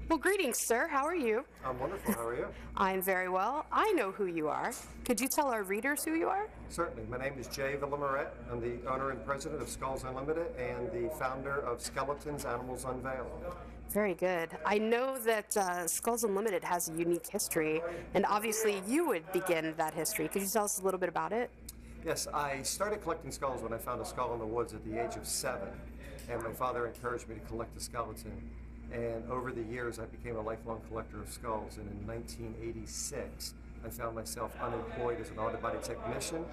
Well, greetings, sir. How are you? I'm wonderful. How are you? I'm very well. I know who you are. Could you tell our readers who you are? Certainly. My name is Jay Villemarette. I'm the owner and president of Skulls Unlimited and the founder of Skeletons Animals Unveiled. Very good. I know that Skulls Unlimited has a unique history, and obviously you would begin that history. Could you tell us a little bit about it? Yes, I started collecting skulls when I found a skull in the woods at the age of 7, and my father encouraged me to collect a skeleton. And over the years, I became a lifelong collector of skulls. And in 1986, I found myself unemployed as an auto body technician.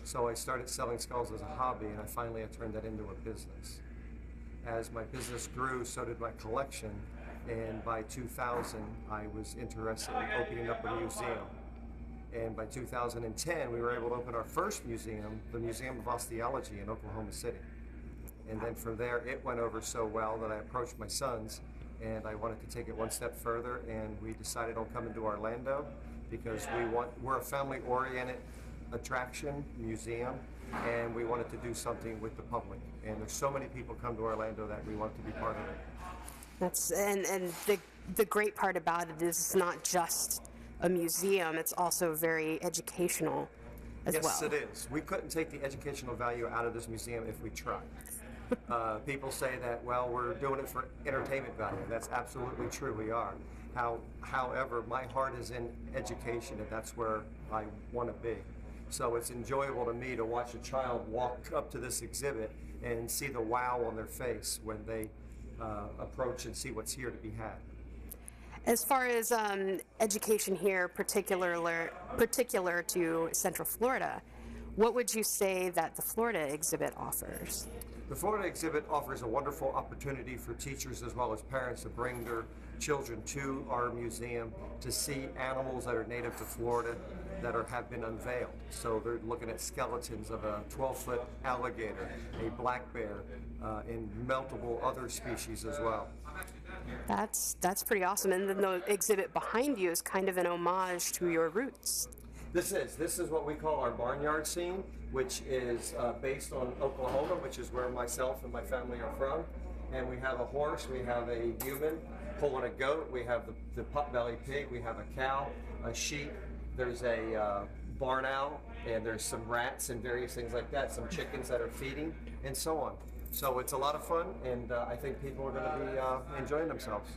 So I started selling skulls as a hobby, and I turned that into a business. As my business grew, so did my collection. And by 2000, I was interested in opening up a museum. And by 2010, we were able to open our first museum, the Museum of Osteology in Oklahoma City. And then from there, it went over so well that I approached my sons, and I wanted to take it one step further, and we decided on coming to Orlando because we're a family-oriented attraction, museum, and we wanted to do something with the public. And there's so many people come to Orlando that we want to be part of it. And the great part about it is it's not just a museum, it's also very educational as well. Yes, it is. We couldn't take the educational value out of this museum if we tried. People say that, well, we're doing it for entertainment value. That's absolutely true, we are. However, my heart is in education, and that's where I want to be. So it's enjoyable to me to watch a child walk up to this exhibit and see the wow on their face when they approach and see what's here to be had. As far as education here, particular to Central Florida, what would you say that the Florida exhibit offers? The Florida exhibit offers a wonderful opportunity for teachers as well as parents to bring their children to our museum to see animals that are native to Florida that have been unveiled. So they're looking at skeletons of a 12-foot alligator, a black bear, and multiple other species as well. That's pretty awesome. And then the exhibit behind you is kind of an homage to your roots. This is what we call our barnyard scene, which is based on Oklahoma, which is where myself and my family are from. And we have a horse, we have a human pulling a goat, we have the potbelly pig, we have a cow, a sheep, there's a barn owl, and there's some rats and various things like that, some chickens that are feeding, and so on. So it's a lot of fun, and I think people are going to be enjoying themselves.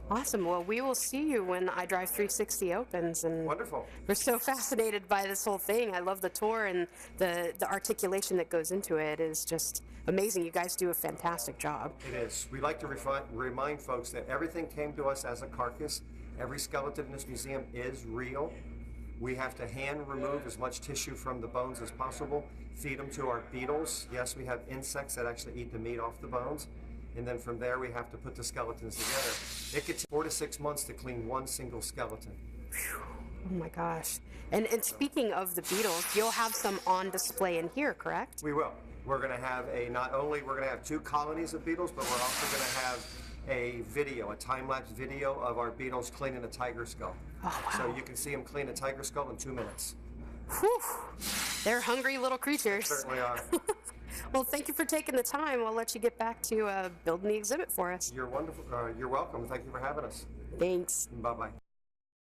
Awesome. Well, we will see you when iDrive 360 opens. And wonderful. We're so fascinated by this whole thing. I love the tour, and the articulation that goes into it is just amazing. You guys do a fantastic job. It is. We like to remind folks that everything came to us as a carcass. Every skeleton in this museum is real. We have to hand remove as much tissue from the bones as possible, feed them to our beetles. Yes, we have insects that actually eat the meat off the bones. And then from there, we have to put the skeletons together. It could take 4 to 6 months to clean one single skeleton. Oh my gosh. And speaking of the beetles, you'll have some on display in here, correct? We will. We're going to have not only we're going to have 2 colonies of beetles, but we're also going to have a video, a time-lapse video of our beetles cleaning a tiger skull. Oh, wow. So you can see them clean a tiger skull in 2 minutes. Whew. They're hungry little creatures. They certainly are. Well, thank you for taking the time. We'll let you get back to building the exhibit for us. You're wonderful. You're welcome. Thank you for having us. Thanks. Bye-bye.